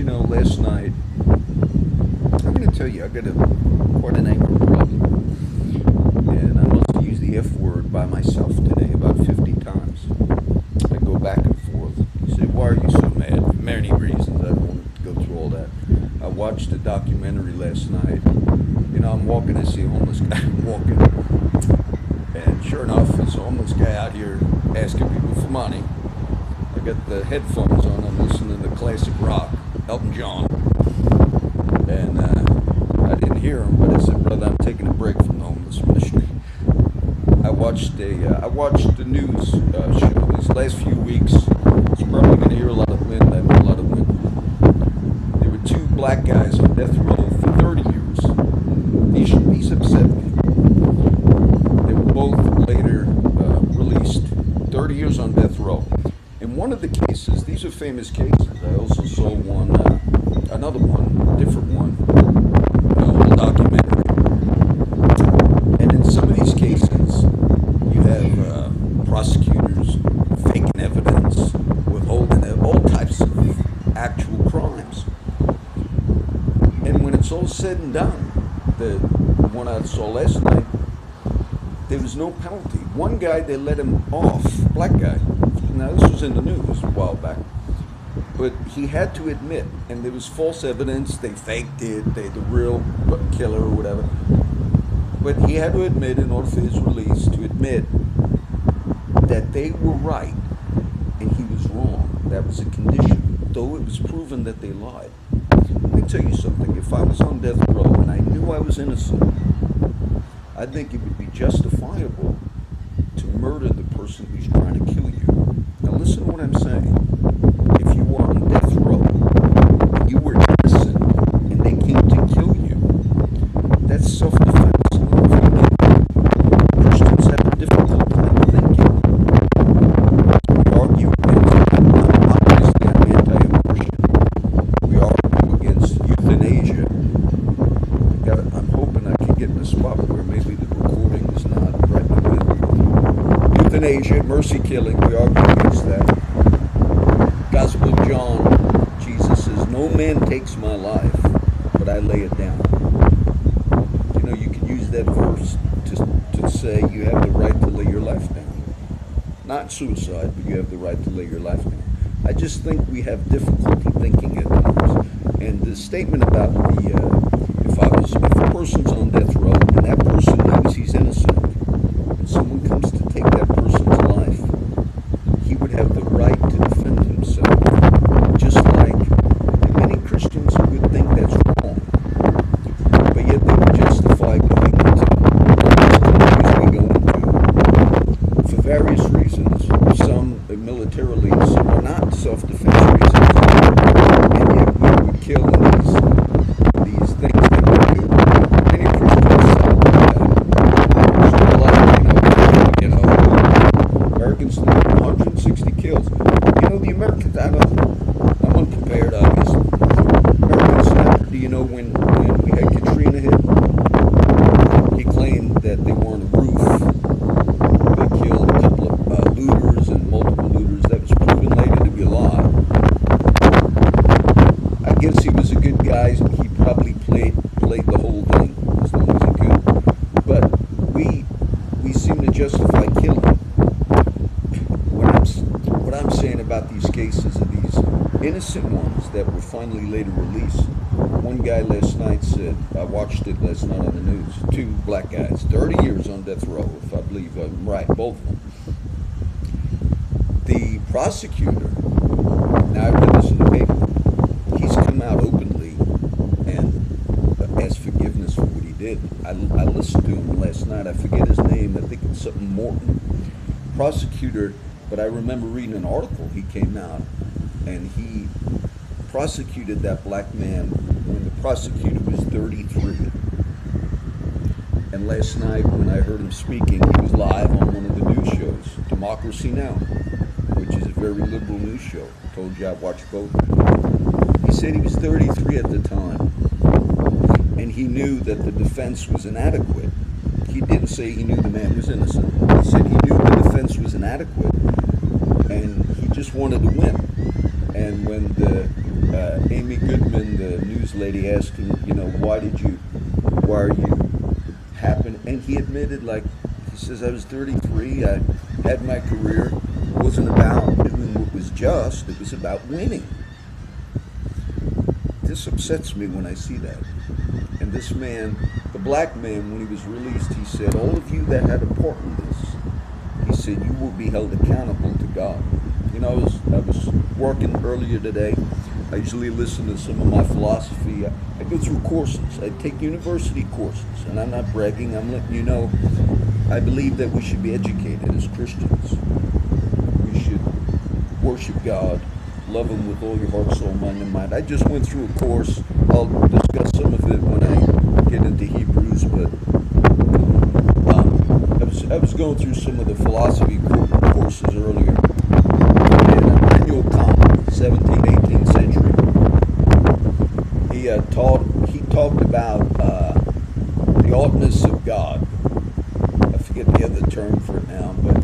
Last night, I'm going to tell you, I got quite an anger problem. And I must have used the F word by myself today about 50 times. I go back and forth. You say, why are you so mad? For many reasons. I don't want to go through all that. I watched a documentary last night. I'm walking, I see a homeless guy walking. And sure enough, there's a homeless guy out here asking people for money. I got the headphones on, I'm listening to classic rock, Elton John. And I didn't hear him, but I said, brother, I'm taking a break from the homeless ministry. I watched the news show these last few weeks. You're probably going to hear a lot of wind. I heard a lot of wind. There were two black guys on death row for 30 years. These upset me. They were both later released, 30 years on death row. In one of the cases, these are famous cases. I also saw one, another one, different one, a documentary. And in some of these cases, you have prosecutors faking evidence, withholding all types of actual crimes. And when it's all said and done, the one I saw last night, there was no penalty. One guy, they let him off, black guy. Now, this was in the news a while back. But he had to admit, and there was false evidence, they faked it, they the real killer or whatever. But he had to admit, in order for his release, to admit that they were right and he was wrong. That was a condition, though it was proven that they lied. Let me tell you something. If I was on death row and I knew I was innocent, I think it would be justifiable to murder the person who's trying to kill you. Now listen to what I'm saying. If you were on death row, you were innocent, and they came to kill you, that's self-defense. I don't know if you know. Christians have a difficult time thinking. We argue against, obviously I'm anti-abortion. We argue against euthanasia. I'm hoping I can get in a spot where maybe the recording is not right in the middle. Euthanasia, mercy killing, we argue against that. Gospel of John, Jesus says, no man takes my life, but I lay it down. You can use that verse to say you have the right to lay your life down. Not suicide, but you have the right to lay your life down. I just think we have difficulty thinking at times. And the statement about if a person's on death row and that person knows he's innocent, and someone comes to take that person's life, he would have the right to defend himself. Just like many Christians would think that's wrong, but yet they would justify going into countries we go into for various reasons. Some militarily, some are not self-defense reasons, and yet we would kill these things that we do. Many Christians Americans live 160 kills. The Americans, I'm unprepared, obviously. Americans, when we had Katrina hit, he claimed that they were on a roof. They killed a couple of looters and multiple looters. That was proven later to be a lie. I guess he was a good guy. He probably played the whole thing as long as he could. But we seem to justify killing. What I'm saying about these cases are these innocent ones that were finally later released. One guy last night said, I watched it last night on the news, two black guys, 30 years on death row, if I believe I'm right, both of them. The prosecutor, now I read this in the paper, he's come out openly and asked forgiveness for what he did. I listened to him last night. I forget his name. I think it's something Morton. Prosecutor, but I remember reading an article. He came out and he prosecuted that black man when the prosecutor was 33. And last night when I heard him speaking, he was live on one of the news shows, Democracy Now!, which is a very liberal news show. I told you I watched both. He said he was 33 at the time, and he knew that the defense was inadequate. He didn't say he knew the man was innocent. He said he knew the defense was inadequate, and he just wanted to win. And when the Amy Goodman, the news lady, asked him, why are you happen? And he admitted, like, he says, I was 33, I had my career. It wasn't about doing what was just, it was about winning. This upsets me when I see that. And this man, the black man, when he was released, he said, all of you that had a part in this, he said, you will be held accountable to God. I was working earlier today. I usually listen to some of my philosophy. I go through courses. I take university courses, and I'm not bragging. I'm letting you know. I believe that we should be educated as Christians. We should worship God, love Him with all your heart, soul, mind, and mind. I just went through a course. I'll discuss some of it when I get into Hebrews, but I was going through some of the philosophy courses earlier. Immanuel Kant, 17th, 18th century. He talked about the oughtness of God. I forget the other term for it now, but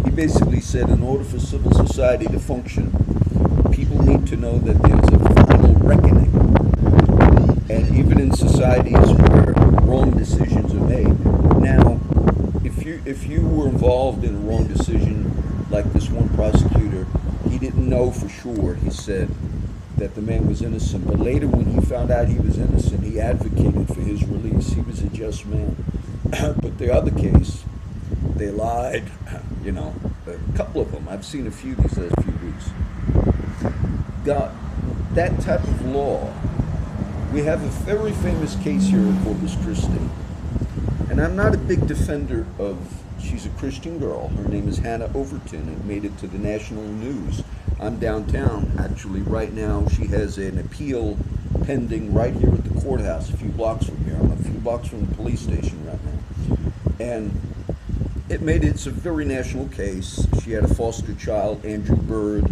he basically said in order for civil society to function, people need to know that there's a final reckoning. And even in societies where wrong decisions are made. Now, if you were involved in a wrong decision, like this one prosecutor, he didn't know for sure, he said, that the man was innocent. But later when he found out he was innocent, he advocated for his release. He was a just man. But the other case, they lied, a couple of them. I've seen a few these last few weeks. God, that type of law, we have a very famous case here in Corpus Christi. And I'm not a big defender of, she's a Christian girl. Her name is Hannah Overton. It made it to the national news. I'm downtown, actually, right now. She has an appeal pending right here at the courthouse, a few blocks from here. I'm a few blocks from the police station right now. And it's a very national case. She had a foster child, Andrew Bird,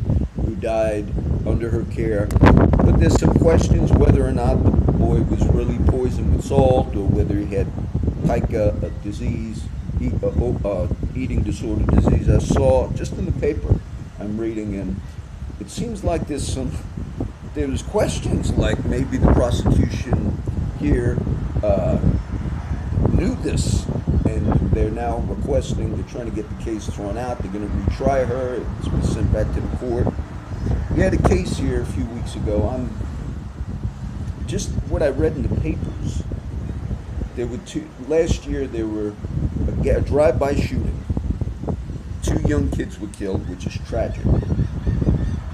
who died under her care. But there's some questions whether or not the boy was really poisoned with salt or whether he had pica disease, eating disorder disease. I saw just in the paper I'm reading, and it seems like there's questions like maybe the prosecution here knew this, and they're now requesting, they're trying to get the case thrown out. They're going to retry her. It's been sent back to the court. We had a case here a few weeks ago. Just what I read in the papers. Last year there were a drive-by shooting. 2 young kids were killed, which is tragic.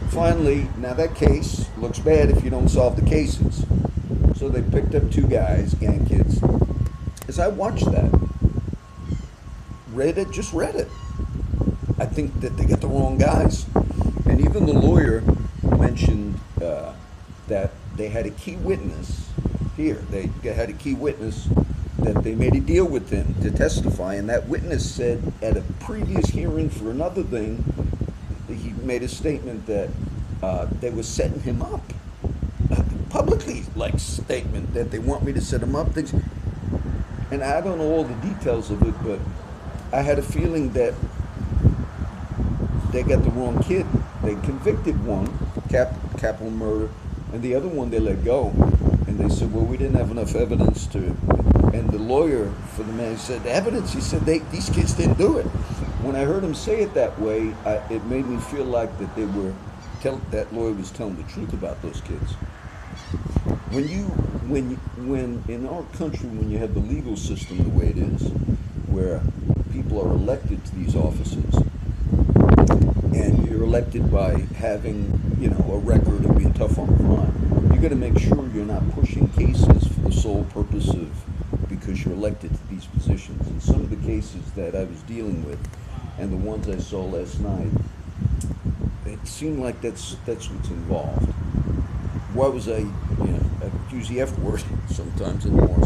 Finally, now that case looks bad if you don't solve the cases. So they picked up 2 guys, gang kids. As I watched that, read it. I think that they got the wrong guys. And even the lawyer mentioned that they had a key witness here. They had a key witness that they made a deal with him to testify, and that witness said at a previous hearing for another thing, he made a statement that they were setting him up. Publicly, like, statement that they want me to set him up, things. And I don't know all the details of it, but I had a feeling that they got the wrong kid. They convicted one, capital murder, and the other one they let go. And they said, well, we didn't have enough evidence to... And the lawyer for the man said, the evidence, he said, these kids didn't do it. When I heard him say it that way, it made me feel like that that lawyer was telling the truth about those kids. When in our country, when you have the legal system the way it is, where people are elected to these offices, and you're elected by having, a record of being tough on crime, you got to make sure you're not pushing cases for the sole purpose of, because you're elected to these positions. And some of the cases that I was dealing with, and the ones I saw last night, it seemed like that's what's involved. Why was I use the F word sometimes anymore.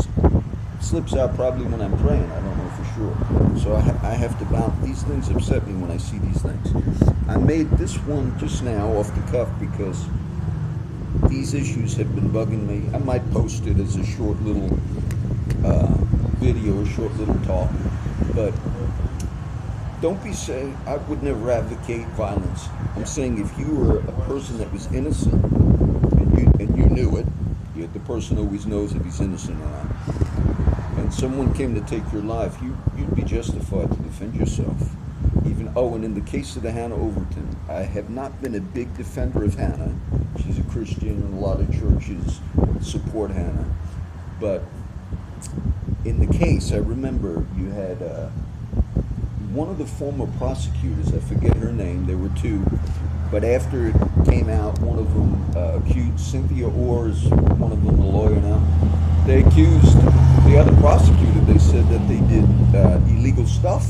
Slips out probably when I'm praying, I don't know for sure. So I have to bounce. These things upset me when I see these things. I made this one just now off the cuff because these issues have been bugging me. I might post it as a short little video, a short little talk, but don't be saying, I would never advocate violence. I'm saying if you were a person that was innocent and and you knew it. The person always knows if he's innocent or not. And someone came to take your life, you'd be justified to defend yourself. Even and in the case of the Hannah Overton, I have not been a big defender of Hannah. She's a Christian, and a lot of churches support Hannah. But in the case, I remember you had one of the former prosecutors, I forget her name, there were two, but after it came out, one of them accused Cynthia Orr's, one of them a lawyer now, they accused the other prosecutor, they said that they did illegal stuff.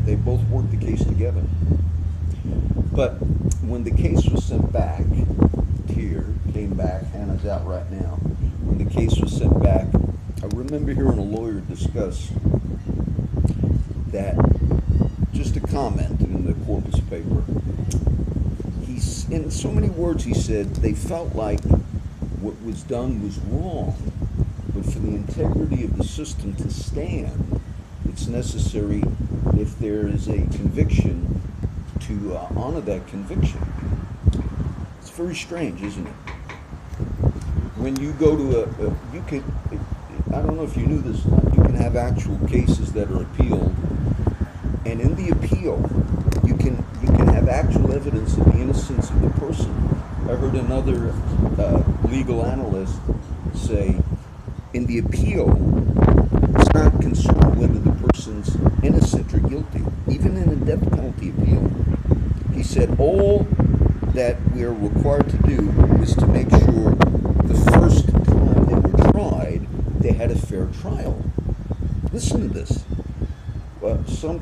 They both worked the case together. But when the case was sent back, came back, Hannah's out right now. When the case was sent back, I remember hearing a lawyer discuss that, just a comment in the corpus paper. He's, in so many words, he said they felt like what was done was wrong, but for the integrity of the system to stand, it's necessary, if there is a conviction, to honor that conviction. It's very strange, isn't it? When you go to you can, I don't know if you knew this, you can have actual cases that are appealed, and in the appeal, you can have actual evidence of the innocence of the person. I heard another legal analyst say, in the appeal, it's not concerned whether the person's innocent or guilty, even in a death penalty appeal. He said all that we're required to do is to make sure the first time they were tried, they had a fair trial. Listen to this. Some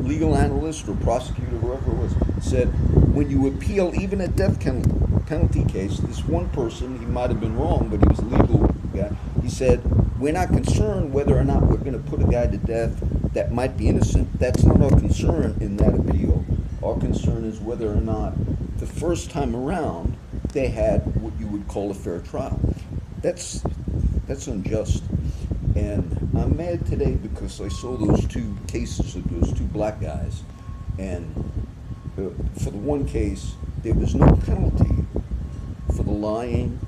legal analyst or prosecutor, whoever it was, said, when you appeal even a death penalty case, this one person, he might have been wrong, but he was a legal guy, he said, we're not concerned whether or not we're going to put a guy to death that might be innocent. That's not our concern in that appeal. Our concern is whether or not the first time around they had what you would call a fair trial. That's unjust. And I'm mad today because I saw those two cases of those two black guys. And for the one case, there was no penalty for the lying,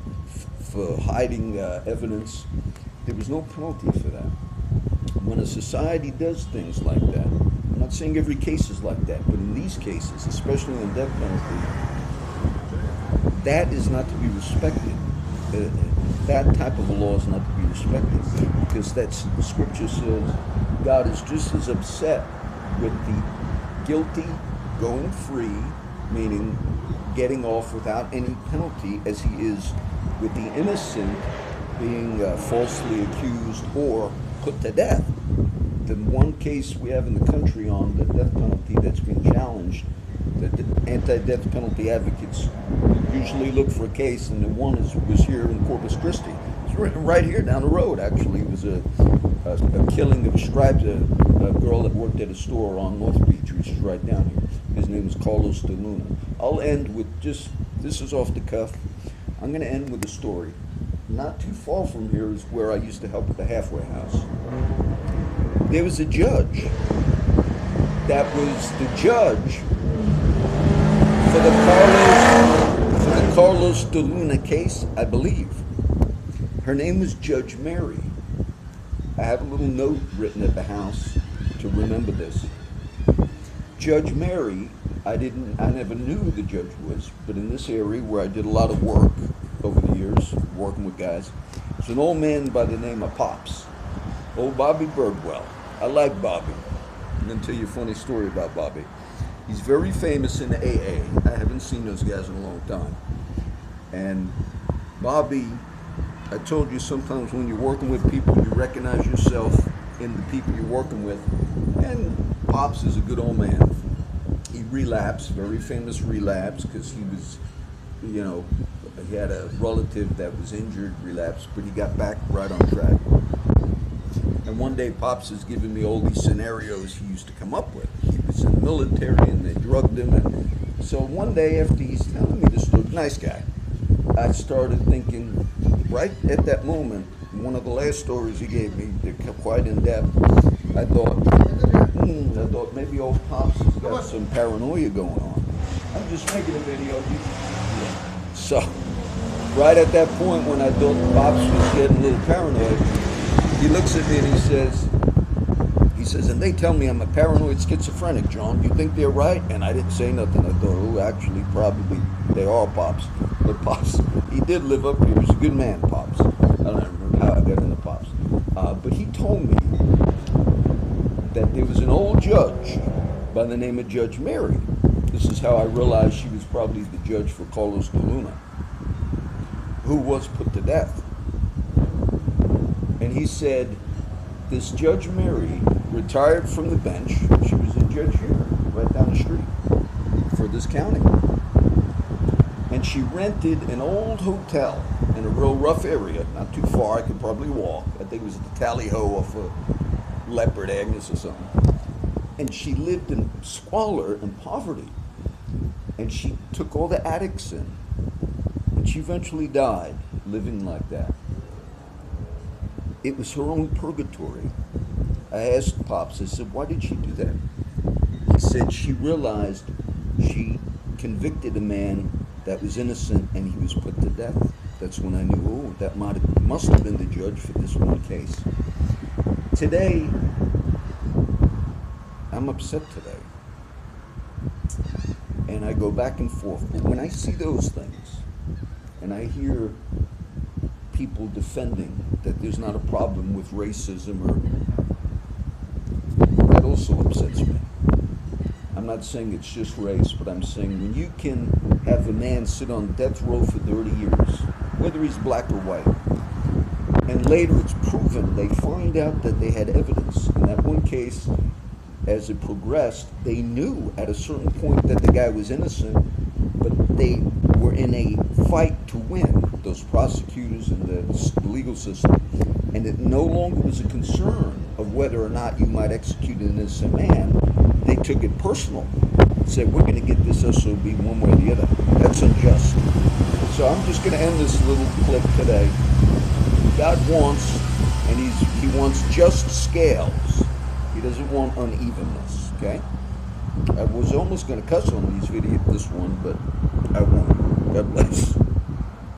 for hiding evidence. There was no penalty for that. When a society does things like that, I'm not saying every case is like that, but in these cases, especially in death penalty, that is not to be respected. That type of a law is not to be respected, because that's, the scripture says God is just as upset with the guilty going free, meaning getting off without any penalty, as he is with the innocent being falsely accused or put to death. The one case we have in the country on the death penalty that's been challenged, that the anti-death penalty advocates usually look for a case, and the one was here in Corpus Christi. It's right here down the road, actually. It was a killing that describes a girl that worked at a store on North Beach, which is right down here. His name is Carlos de Luna. I'll end with just, this is off the cuff, I'm going to end with a story. Not too far from here is where I used to help at the halfway house. There was a judge that was the judge for the Carlos de Luna case, I believe. Her name was Judge Mary. I have a little note written at the house to remember this. Judge Mary, I never knew who the judge was, but in this area where I did a lot of work over the years, working with guys, it's an old man by the name of Pops, old Bobby Birdwell. I like Bobby. I'm going to tell you a funny story about Bobby. He's very famous in AA. I haven't seen those guys in a long time. And Bobby, I told you sometimes when you're working with people, you recognize yourself in the people you're working with. And Pops is a good old man. He relapsed, very famous relapse, because he was, he had a relative that was injured, relapsed, but he got back right on track. And one day Pops is giving me all these scenarios he used to come up with. He was in the military and they drugged him. And so one day after he's telling me this story, nice guy, I started thinking, right at that moment, one of the last stories he gave me, they're quite in depth, I thought maybe old Pops has got some paranoia going on. I'm just making a video. So right at that point when I thought Pops was getting a little paranoid, he looks at me and he says, and they tell me I'm a paranoid schizophrenic, John. You think they're right? And I didn't say nothing. I thought, oh, actually, probably they are, Pops. But Pops, he did live up here. He's a good man, Pops. I don't remember how I got into Pops. But he told me that there was an old judge by the name of Judge Mary. This is how I realized she was probably the judge for Carlos de Luna, who was put to death. And he said, this Judge Mary retired from the bench. She was a judge here, right down the street, for this county. And she rented an old hotel in a real rough area, not too far, I could probably walk. I think it was at the Tally-Ho off of Leopard Agnes or something. And she lived in squalor and poverty. And she took all the attics in. And she eventually died living like that. It was her own purgatory. I asked Pops, I said, why did she do that? He said she realized she convicted a man that was innocent and he was put to death. That's when I knew, oh, that must have been the judge for this one case. Today, I'm upset today. And I go back and forth. But when I see those things, and I hear people defending that there's not a problem with racism, or that also upsets me. I'm not saying it's just race, but I'm saying when you can have a man sit on death row for 30 years, whether he's black or white, and later it's proven, they find out that they had evidence. In that one case, as it progressed, they knew at a certain point that the guy was innocent, but they were in a fight to win, those prosecutors and the legal system, and it no longer was a concern of whether or not you might execute an innocent man. They took it personal, said, we're going to get this SOB one way or the other. That's unjust. So I'm just going to end this little clip today. God wants, and he wants just scales. He doesn't want unevenness, okay? I was almost going to cuss on this one, but I won't. God bless.